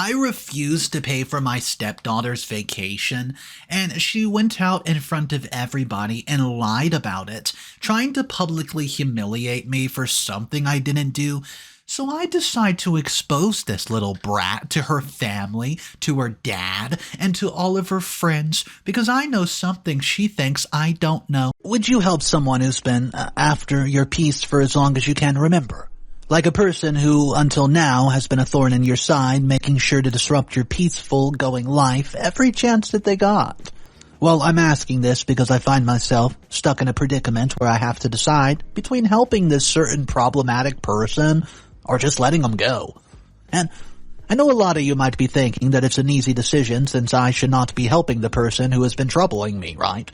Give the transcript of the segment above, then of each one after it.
I refused to pay for my stepdaughter's vacation, and she went out in front of everybody and lied about it, trying to publicly humiliate me for something I didn't do. So I decide to expose this little brat to her family, to her dad, and to all of her friends, because I know something she thinks I don't know. Would you help someone who's been after your peace for as long as you can remember? Like a person who, until now, has been a thorn in your side, making sure to disrupt your peaceful, going life every chance that they got. Well, I'm asking this because I find myself stuck in a predicament where I have to decide between helping this certain problematic person or just letting them go. And I know a lot of you might be thinking that it's an easy decision since I should not be helping the person who has been troubling me, right?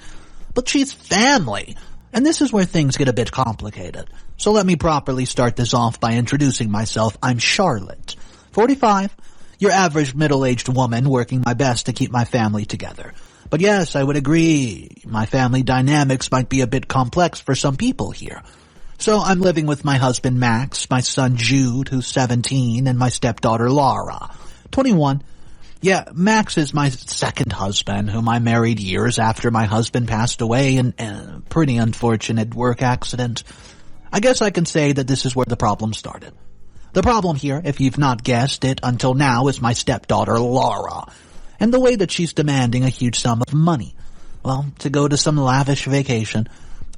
But she's family. And this is where things get a bit complicated. So let me properly start this off by introducing myself. I'm Charlotte, 45, your average middle-aged woman working my best to keep my family together. But yes, I would agree, my family dynamics might be a bit complex for some people here. So I'm living with my husband Max, my son Jude, who's 17, and my stepdaughter Lara, 21. Yeah, Max is my second husband, whom I married years after my husband passed away in a pretty unfortunate work accident. I guess I can say that this is where the problem started. The problem here, if you've not guessed it until now, is my stepdaughter Lara, and the way that she's demanding a huge sum of money. Well, to go to some lavish vacation.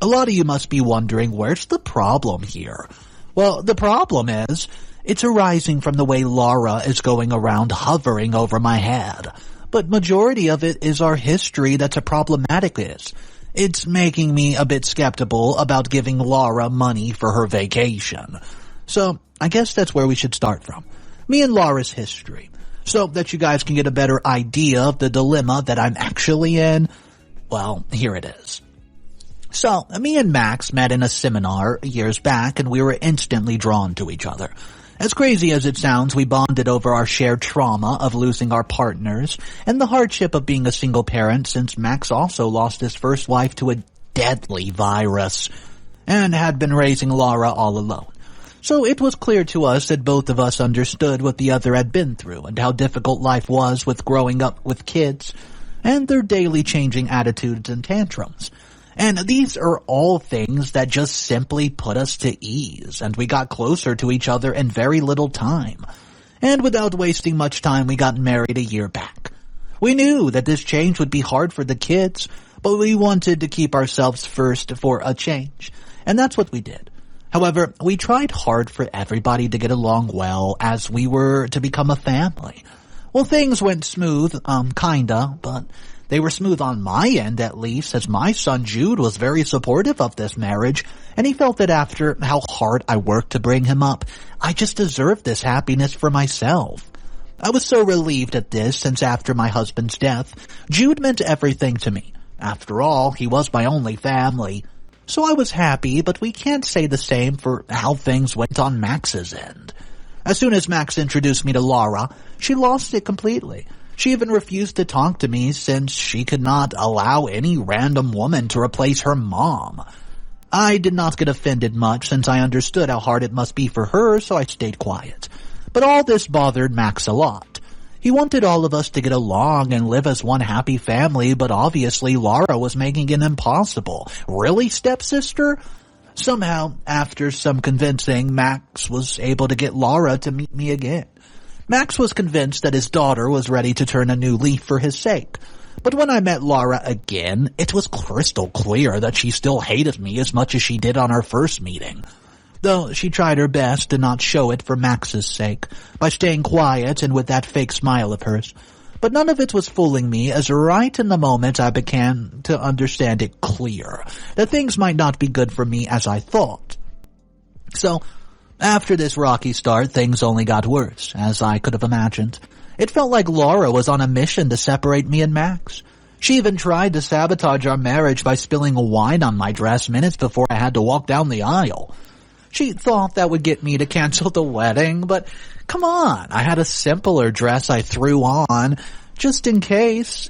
A lot of you must be wondering, where's the problem here? Well, the problem is, it's arising from the way Lara is going around hovering over my head. But majority of it is our history that's a problematic is. It's making me a bit skeptical about giving Lara money for her vacation. So, I guess that's where we should start from. Me and Lara's history. So that you guys can get a better idea of the dilemma that I'm actually in. Well, here it is. So, me and Max met in a seminar years back and we were instantly drawn to each other. As crazy as it sounds, we bonded over our shared trauma of losing our partners and the hardship of being a single parent since Max also lost his first wife to a deadly virus and had been raising Lara all alone. So it was clear to us that both of us understood what the other had been through and how difficult life was with growing up with kids and their daily changing attitudes and tantrums. And these are all things that just simply put us to ease, and we got closer to each other in very little time. And without wasting much time, we got married a year back. We knew that this change would be hard for the kids, but we wanted to keep ourselves first for a change, and that's what we did. However, we tried hard for everybody to get along well as we were to become a family. Well, things went smooth, kinda, but they were smooth on my end, at least, as my son Jude was very supportive of this marriage, and he felt that after how hard I worked to bring him up, I just deserved this happiness for myself. I was so relieved at this, since after my husband's death, Jude meant everything to me. After all, he was my only family. So I was happy, but we can't say the same for how things went on Max's end. As soon as Max introduced me to Lara, she lost it completely. She even refused to talk to me since she could not allow any random woman to replace her mom. I did not get offended much since I understood how hard it must be for her, so I stayed quiet. But all this bothered Max a lot. He wanted all of us to get along and live as one happy family, but obviously Lara was making it impossible. Really, stepsister? Somehow, after some convincing, Max was able to get Lara to meet me again. Max was convinced that his daughter was ready to turn a new leaf for his sake. But when I met Lara again, it was crystal clear that she still hated me as much as she did on our first meeting. Though she tried her best to not show it for Max's sake, by staying quiet and with that fake smile of hers. But none of it was fooling me, as right in the moment I began to understand it clear, that things might not be good for me as I thought. So, after this rocky start, things only got worse, as I could have imagined. It felt like Lara was on a mission to separate me and Max. She even tried to sabotage our marriage by spilling wine on my dress minutes before I had to walk down the aisle. She thought that would get me to cancel the wedding, but come on, I had a simpler dress I threw on, just in case,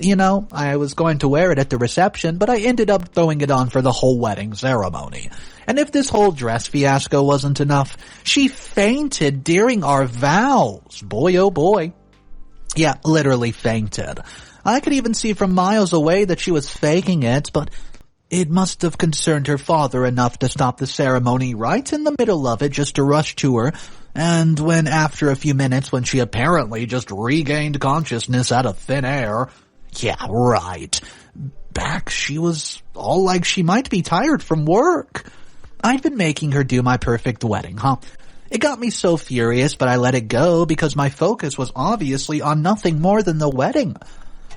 I was going to wear it at the reception, but I ended up throwing it on for the whole wedding ceremony. And if this whole dress fiasco wasn't enough, she fainted during our vows. Boy, oh boy. Yeah, literally fainted. I could even see from miles away that she was faking it, but it must have concerned her father enough to stop the ceremony right in the middle of it just to rush to her, and when after a few minutes when she apparently just regained consciousness out of thin air, yeah, right, back she was all like she might be tired from work. I'd been making her do my perfect wedding, huh? It got me so furious, but I let it go because my focus was obviously on nothing more than the wedding.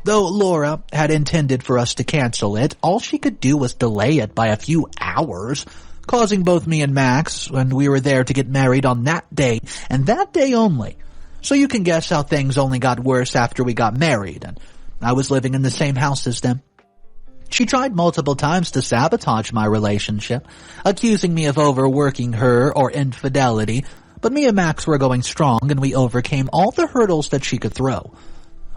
Though Lara had intended for us to cancel it, all she could do was delay it by a few hours, causing both me and Max, when we were there to get married on that day, and that day only. So you can guess how things only got worse after we got married, and I was living in the same house as them. She tried multiple times to sabotage my relationship, accusing me of overworking her or infidelity, but me and Max were going strong and we overcame all the hurdles that she could throw.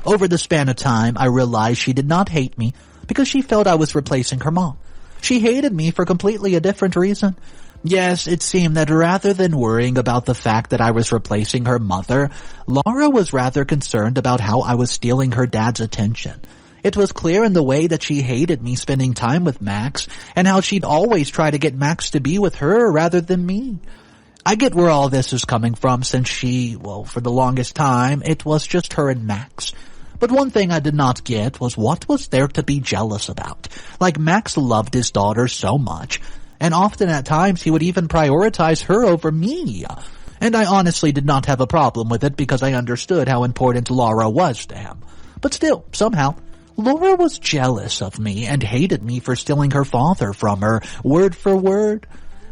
Over the span of time, I realized she did not hate me because she felt I was replacing her mom. She hated me for completely a different reason. Yes, it seemed that rather than worrying about the fact that I was replacing her mother, Lara was rather concerned about how I was stealing her dad's attention. It was clear in the way that she hated me spending time with Max, and how she'd always try to get Max to be with her rather than me. I get where all this is coming from since for the longest time, it was just her and Max. But one thing I did not get was what was there to be jealous about. Like, Max loved his daughter so much, and often at times he would even prioritize her over me. And I honestly did not have a problem with it because I understood how important Lara was to him. But still, somehow, Lara was jealous of me and hated me for stealing her father from her, word for word.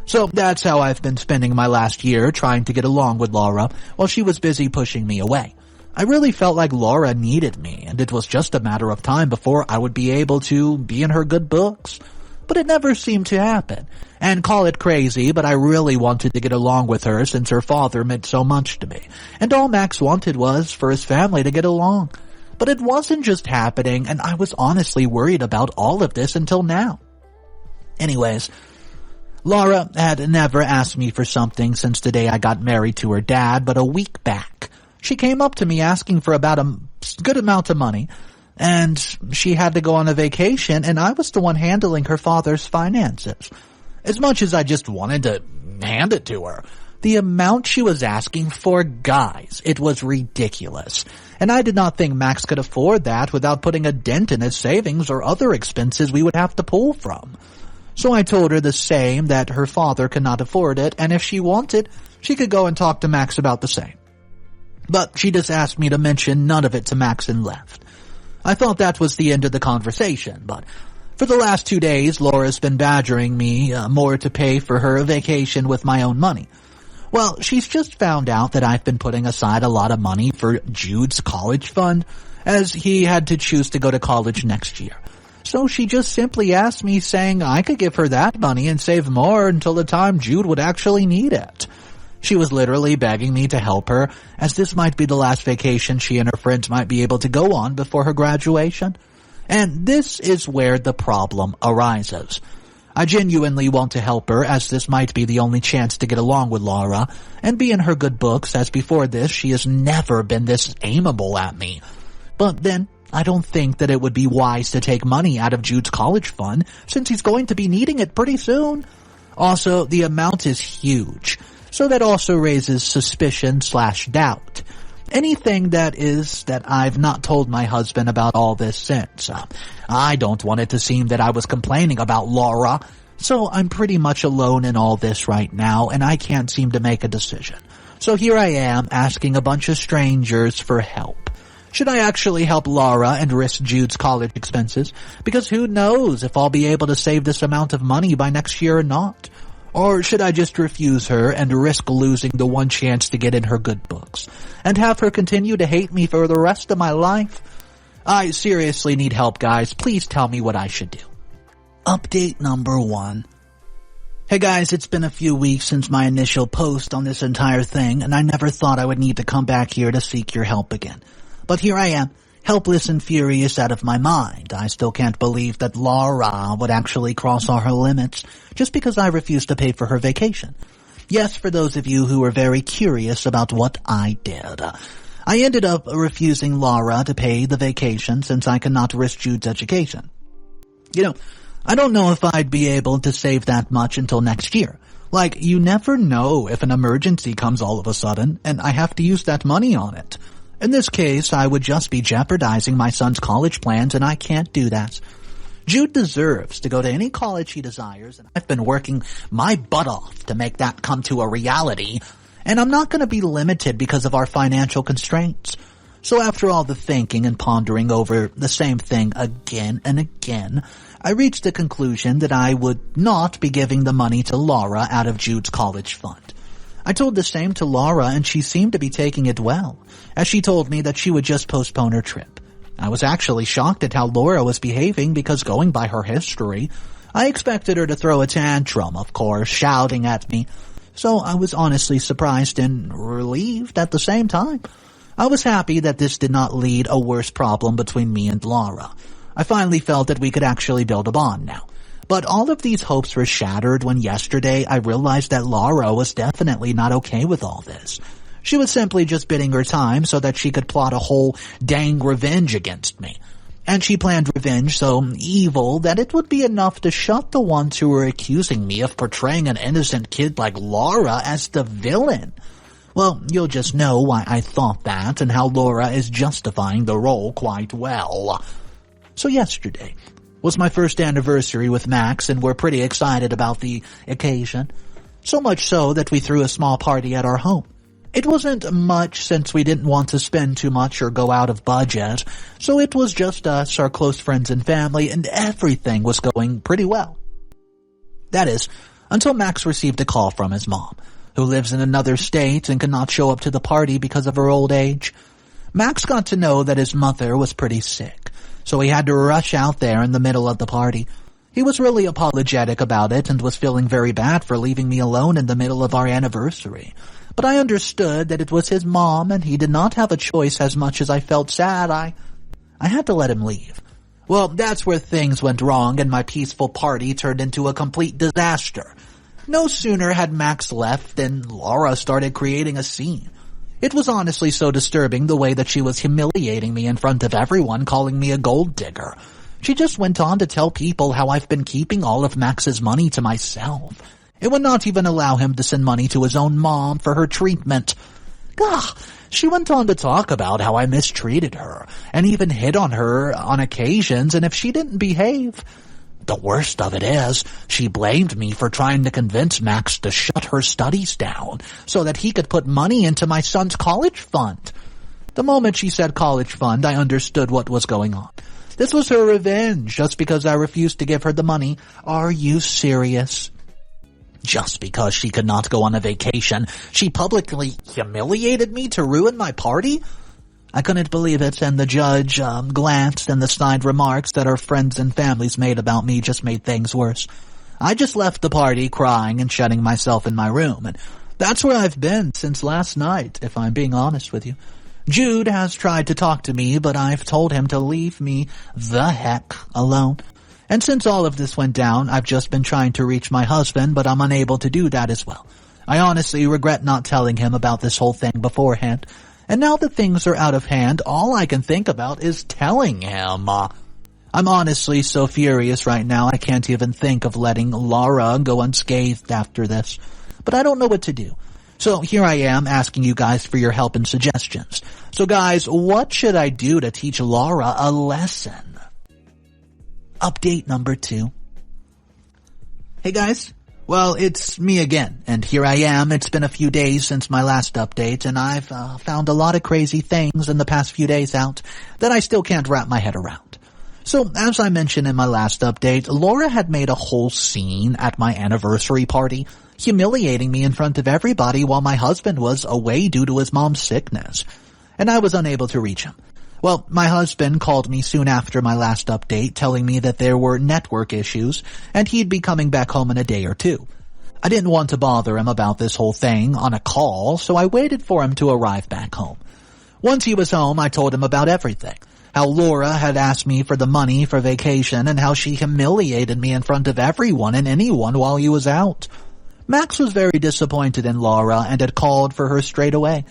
So that's how I've been spending my last year, trying to get along with Lara while she was busy pushing me away. I really felt like Lara needed me, and it was just a matter of time before I would be able to be in her good books. But it never seemed to happen. And call it crazy, but I really wanted to get along with her since her father meant so much to me. And all Max wanted was for his family to get along. But it wasn't just happening, and I was honestly worried about all of this until now. Anyways, Lara had never asked me for something since the day I got married to her dad, but a week back, she came up to me asking for about a good amount of money, and she had to go on a vacation, and I was the one handling her father's finances. As much as I just wanted to hand it to her, the amount she was asking for, guys, it was ridiculous. And I did not think Max could afford that without putting a dent in his savings or other expenses we would have to pull from. So I told her the same, that her father could not afford it, and if she wanted, she could go and talk to Max about the same. But she just asked me to mention none of it to Max and left. I thought that was the end of the conversation, but for the last 2 days, Laura's been badgering me more to pay for her vacation with my own money. Well, she's just found out that I've been putting aside a lot of money for Jude's college fund, as he had to choose to go to college next year. So she just simply asked me, saying I could give her that money and save more until the time Jude would actually need it. She was literally begging me to help her, as this might be the last vacation she and her friends might be able to go on before her graduation. And this is where the problem arises. I genuinely want to help her, as this might be the only chance to get along with Lara and be in her good books, as before this she has never been this amiable at me. But then, I don't think that it would be wise to take money out of Jude's college fund, since he's going to be needing it pretty soon. Also, the amount is huge, so that also raises suspicion/doubt. Anything that I've not told my husband about all this since. I don't want it to seem that I was complaining about Lara, so I'm pretty much alone in all this right now, and I can't seem to make a decision. So here I am, asking a bunch of strangers for help. Should I actually help Lara and risk Jude's college expenses? Because who knows if I'll be able to save this amount of money by next year or not? Or should I just refuse her and risk losing the one chance to get in her good books, and have her continue to hate me for the rest of my life? I seriously need help, guys. Please tell me what I should do. Update number 1. Hey guys, it's been a few weeks since my initial post on this entire thing, and I never thought I would need to come back here to seek your help again. But here I am, helpless and furious out of my mind. I still can't believe that Lara would actually cross all her limits just because I refused to pay for her vacation. Yes, for those of you who are very curious about what I did. I ended up refusing Lara to pay the vacation since I could not risk Jude's education. I don't know if I'd be able to save that much until next year. Like, you never know if an emergency comes all of a sudden, and I have to use that money on it. In this case, I would just be jeopardizing my son's college plans, and I can't do that. Jude deserves to go to any college he desires, and I've been working my butt off to make that come to a reality, and I'm not going to be limited because of our financial constraints. So after all the thinking and pondering over the same thing again and again, I reached the conclusion that I would not be giving the money to Lara out of Jude's college fund. I told the same to Lara, and she seemed to be taking it well, as she told me that she would just postpone her trip. I was actually shocked at how Lara was behaving because, going by her history, I expected her to throw a tantrum, of course, shouting at me. So I was honestly surprised and relieved at the same time. I was happy that this did not lead a worse problem between me and Lara. I finally felt that we could actually build a bond now. But all of these hopes were shattered when yesterday I realized that Lara was definitely not okay with all this. She was simply just biding her time so that she could plot a whole dang revenge against me. And she planned revenge so evil that it would be enough to shut the ones who were accusing me of portraying an innocent kid like Lara as the villain. Well, you'll just know why I thought that and how Lara is justifying the role quite well. So yesterday was my first anniversary with Max, and we're pretty excited about the occasion. So much so that we threw a small party at our home. It wasn't much since we didn't want to spend too much or go out of budget, so it was just us, our close friends and family, and everything was going pretty well. That is, until Max received a call from his mom, who lives in another state and could not show up to the party because of her old age. Max got to know that his mother was pretty sick, so he had to rush out there in the middle of the party. He was really apologetic about it and was feeling very bad for leaving me alone in the middle of our anniversary. But I understood that it was his mom and he did not have a choice. As much as I felt sad, I had to let him leave. Well, that's where things went wrong and my peaceful party turned into a complete disaster. No sooner had Max left than Lara started creating a scene. It was honestly so disturbing the way that she was humiliating me in front of everyone, calling me a gold digger. She just went on to tell people how I've been keeping all of Max's money to myself. It would not even allow him to send money to his own mom for her treatment. She went on to talk about how I mistreated her and even hit on her on occasions, and if she didn't behave. The worst of it is, she blamed me for trying to convince Max to shut her studies down so that he could put money into my son's college fund. The moment she said college fund, I understood what was going on. This was her revenge just because I refused to give her the money. Are you serious? Just because she could not go on a vacation, she publicly humiliated me to ruin my party? I couldn't believe it, and the judge glanced, and the snide remarks that our friends and families made about me just made things worse. I just left the party crying and shutting myself in my room, and that's where I've been since last night, if I'm being honest with you. Jude has tried to talk to me, but I've told him to leave me the heck alone. And since all of this went down, I've just been trying to reach my husband, but I'm unable to do that as well. I honestly regret not telling him about this whole thing beforehand. And now that things are out of hand, all I can think about is telling him. I'm honestly so furious right now, I can't even think of letting Lara go unscathed after this. But I don't know what to do. So here I am asking you guys for your help and suggestions. So guys, what should I do to teach Lara a lesson? Update number 2. Hey guys. Well, it's me again, and here I am. It's been a few days since my last update, and I've found a lot of crazy things in the past few days out that I still can't wrap my head around. So, as I mentioned in my last update, Lara had made a whole scene at my anniversary party, humiliating me in front of everybody while my husband was away due to his mom's sickness, and I was unable to reach him. Well, my husband called me soon after my last update, telling me that there were network issues, and he'd be coming back home in a day or two. I didn't want to bother him about this whole thing on a call, so I waited for him to arrive back home. Once he was home, I told him about everything. How Lara had asked me for the money for vacation, and how she humiliated me in front of everyone and anyone while he was out. Max was very disappointed in Lara and had called for her straight away.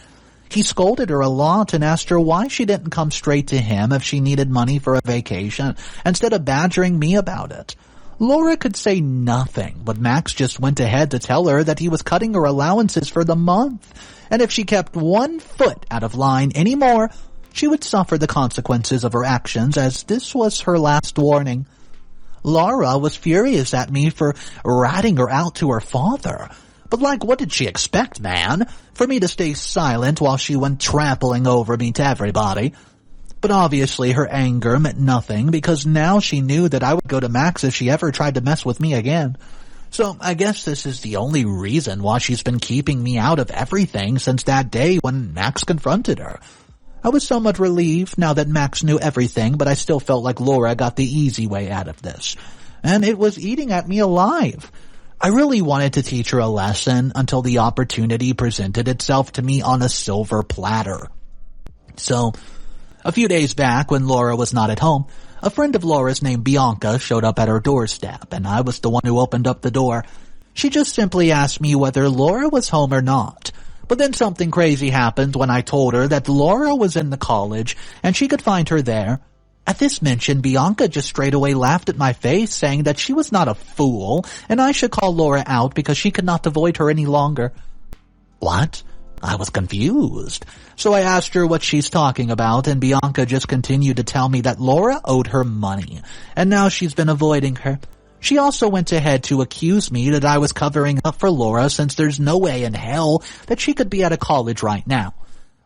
He scolded her a lot and asked her why she didn't come straight to him if she needed money for a vacation, instead of badgering me about it. Lara could say nothing, but Max just went ahead to tell her that he was cutting her allowances for the month, and if she kept 1 foot out of line anymore, she would suffer the consequences of her actions, as this was her last warning. Lara was furious at me for ratting her out to her father. But what did she expect, man? For me to stay silent while she went trampling over me to everybody? But obviously her anger meant nothing, because now she knew that I would go to Max if she ever tried to mess with me again. So I guess this is the only reason why she's been keeping me out of everything since that day when Max confronted her. I was somewhat relieved now that Max knew everything, but I still felt like Lara got the easy way out of this. And it was eating at me alive. I really wanted to teach her a lesson until the opportunity presented itself to me on a silver platter. So, a few days back when Lara was not at home, a friend of Lara's named Bianca showed up at her doorstep, and I was the one who opened up the door. She just simply asked me whether Lara was home or not. But then something crazy happened when I told her that Lara was in the college and she could find her there. At this mention, Bianca just straight away laughed at my face, saying that she was not a fool and I should call Lara out because she could not avoid her any longer. What? I was confused. So I asked her what she's talking about, and Bianca just continued to tell me that Lara owed her money, and now she's been avoiding her. She also went ahead to accuse me that I was covering up for Lara, since there's no way in hell that she could be at a college right now.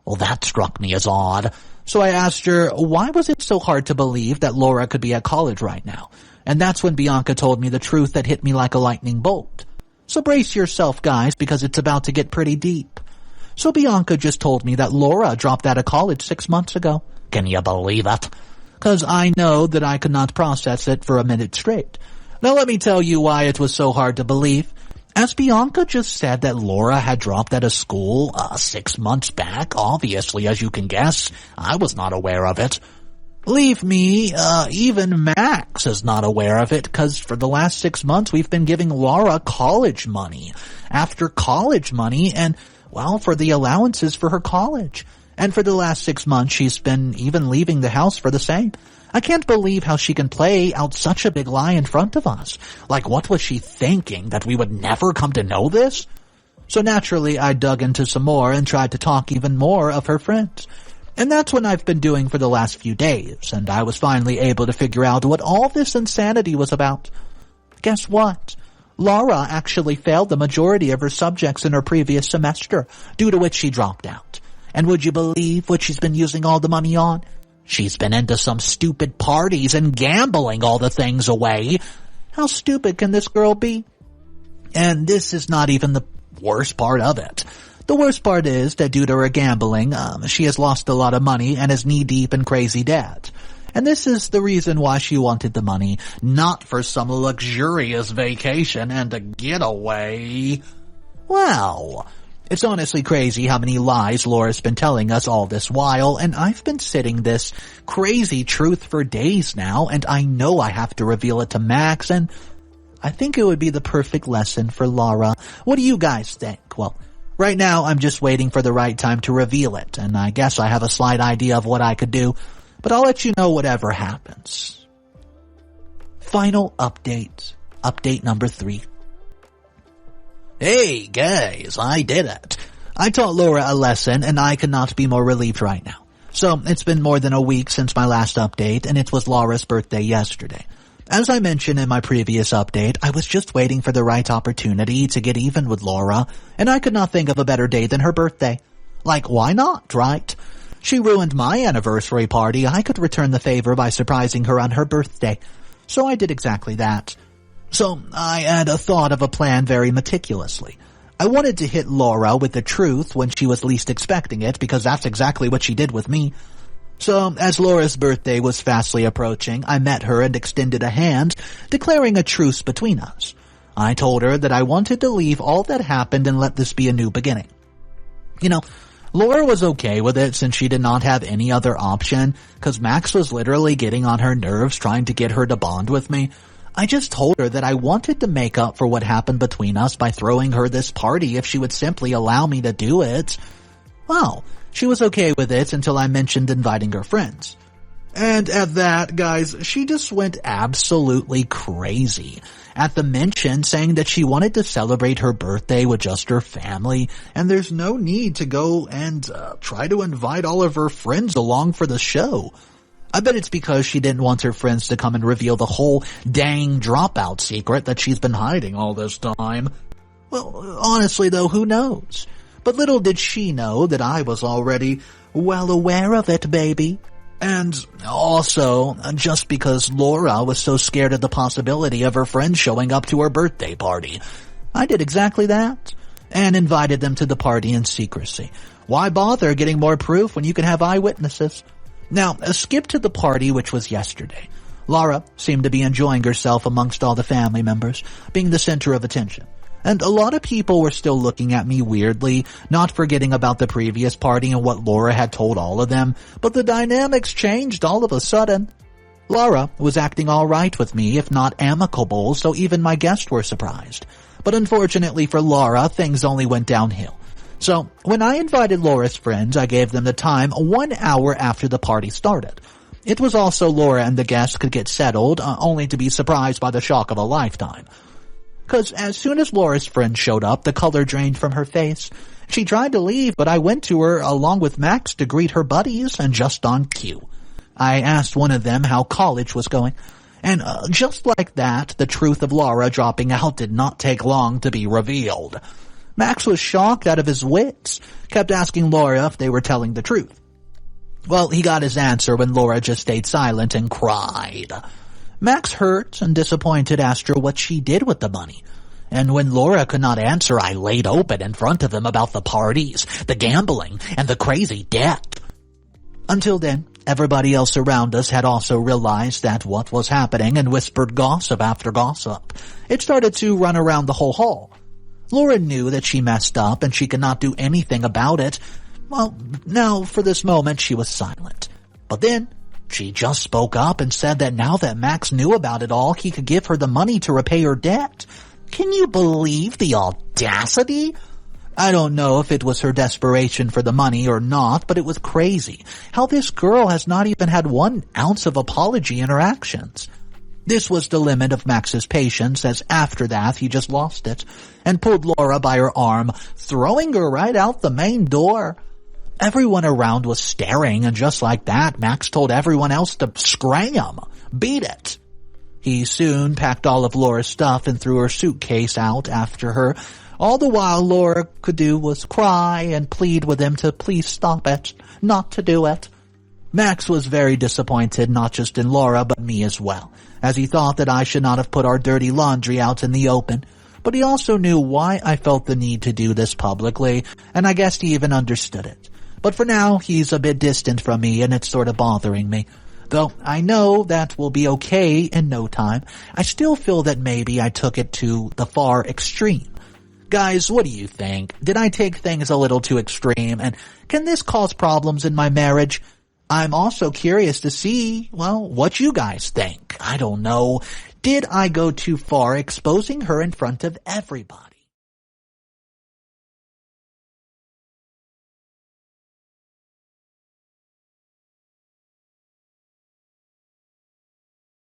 Well, that struck me as odd. So I asked her, why was it so hard to believe that Lara could be at college right now? And that's when Bianca told me the truth that hit me like a lightning bolt. So brace yourself, guys, because it's about to get pretty deep. So Bianca just told me that Lara dropped out of college 6 months ago. Can you believe it? 'Cause I know that I could not process it for a minute straight. Now let me tell you why it was so hard to believe. As Bianca just said that Lara had dropped out of school 6 months back, obviously, as you can guess, I was not aware of it. Believe me, even Max is not aware of it, 'cause for the last 6 months we've been giving Lara college money after college money, and well, for the allowances for her college. And for the last 6 months, she's been even leaving the house for the same. I can't believe how she can play out such a big lie in front of us. What was she thinking, that we would never come to know this? So naturally, I dug into some more and tried to talk even more of her friends. And that's what I've been doing for the last few days, and I was finally able to figure out what all this insanity was about. Guess what? Lara actually failed the majority of her subjects in her previous semester, due to which she dropped out. And would you believe what she's been using all the money on? She's been into some stupid parties and gambling all the things away. How stupid can this girl be? And this is not even the worst part of it. The worst part is that due to her gambling, she has lost a lot of money and is knee-deep in crazy debt. And this is the reason why she wanted the money, not for some luxurious vacation and a getaway. Wow. It's honestly crazy how many lies Lara's been telling us all this while, and I've been sitting this crazy truth for days now, and I know I have to reveal it to Max, and I think it would be the perfect lesson for Lara. What do you guys think? Well, right now I'm just waiting for the right time to reveal it, and I guess I have a slight idea of what I could do, but I'll let you know whatever happens. Final update. Update number 3. Hey guys, I did it. I taught Lara a lesson and I could not be more relieved right now. So it's been more than a week since my last update, and it was Lara's birthday yesterday. As I mentioned in my previous update, I was just waiting for the right opportunity to get even with Lara, and I could not think of a better day than her birthday. Why not, right? She ruined my anniversary party. I could return the favor by surprising her on her birthday. So I did exactly that. So I had a thought of a plan very meticulously. I wanted to hit Lara with the truth when she was least expecting it, because that's exactly what she did with me. So as Lara's birthday was fastly approaching, I met her and extended a hand, declaring a truce between us. I told her that I wanted to leave all that happened and let this be a new beginning. Lara was okay with it since she did not have any other option, because Max was literally getting on her nerves trying to get her to bond with me. I just told her that I wanted to make up for what happened between us by throwing her this party if she would simply allow me to do it. Well, She was okay with it until I mentioned inviting her friends. And at that, guys, she just went absolutely crazy at the mention, saying that she wanted to celebrate her birthday with just her family, and there's no need to go and try to invite all of her friends along for the show. I bet it's because she didn't want her friends to come and reveal the whole dang dropout secret that she's been hiding all this time. Well, honestly though, who knows? But little did she know that I was already well aware of it, baby. And also, just because Lara was so scared of the possibility of her friends showing up to her birthday party, I did exactly that, and invited them to the party in secrecy. Why bother getting more proof when you can have eyewitnesses? Now, skip to the party, which was yesterday. Lara seemed to be enjoying herself amongst all the family members, being the center of attention. And a lot of people were still looking at me weirdly, not forgetting about the previous party and what Lara had told all of them, but the dynamics changed all of a sudden. Lara was acting alright with me, if not amicable, so even my guests were surprised. But unfortunately for Lara, things only went downhill. So, when I invited Laura's friends, I gave them the time 1 hour after the party started. It was also Lara and the guests could get settled, only to be surprised by the shock of a lifetime. Cause as soon as Laura's friend showed up, the color drained from her face. She tried to leave, but I went to her along with Max to greet her buddies, and just on cue. I asked one of them how college was going, and just like that, the truth of Lara dropping out did not take long to be revealed. Max was shocked out of his wits, kept asking Lara if they were telling the truth. Well, he got his answer when Lara just stayed silent and cried. Max, hurt and disappointed, asked her what she did with the money. And when Lara could not answer, I laid open in front of him about the parties, the gambling, and the crazy debt. Until then, everybody else around us had also realized that what was happening and whispered gossip after gossip. It started to run around the whole hall. Lara knew that she messed up and she could not do anything about it. Well, now, for this moment, she was silent. But then, she just spoke up and said that now that Max knew about it all, he could give her the money to repay her debt. Can you believe the audacity? I don't know if it was her desperation for the money or not, but it was crazy how this girl has not even had 1 ounce of apology in her actions. This was the limit of Max's patience, as after that he just lost it and pulled Lara by her arm, throwing her right out the main door. Everyone around was staring, and just like that, Max told everyone else to scram, beat it. He soon packed all of Lara's stuff and threw her suitcase out after her. All the while Lara could do was cry and plead with him to please stop it, not to do it. Max was very disappointed, not just in Lara, but me as well, as he thought that I should not have put our dirty laundry out in the open. But he also knew why I felt the need to do this publicly, and I guess he even understood it. But for now, he's a bit distant from me, and it's sort of bothering me. Though I know that will be okay in no time, I still feel that maybe I took it to the far extreme. Guys, what do you think? Did I take things a little too extreme, and can this cause problems in my marriage? I'm also curious to see, well, what you guys think. I don't know. Did I go too far exposing her in front of everybody?